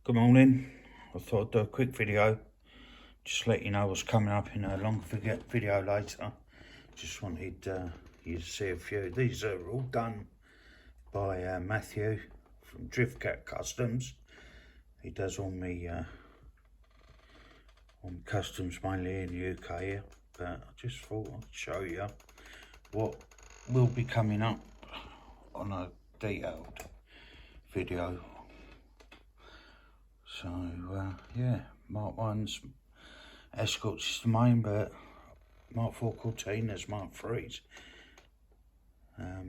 Good morning. I thought I'd do a quick video, just let you know what's coming up in a long video later. Just wanted you to see a few. These are all done by Matthew from Driftcat Customs. He does all my customs mainly in the UK here, but I just thought I'd show you what will be coming up on a detailed video. So yeah, Mk1's Escorts is the main, but Mk4 Cortinas, Mk3s.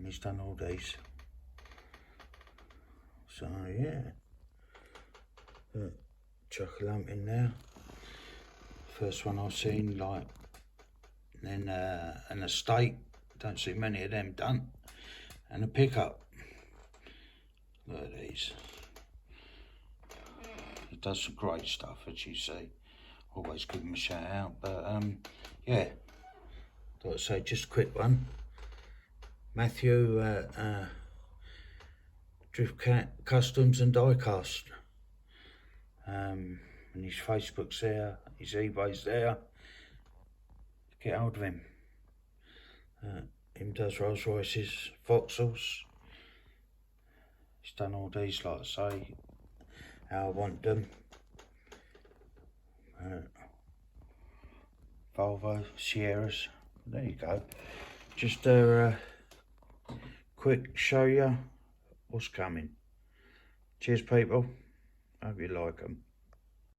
He's done all these. So yeah, chuck a lump in there. First one I've seen, like, then an estate. Don't see many of them done, and a pickup. Look at these. He does some great stuff, as you see. Always give him a shout out. But yeah, like I say, just a quick one. Matthew, Driftcat Customs and Diecast. And his Facebook's there, his eBay's there. Get hold of him. Him does Rolls Royces, Vauxhalls. He's done all these, like I say, how I want them. Volvo, Sierras. There you go. Just a quick show you what's coming. Cheers, people. Hope you like them.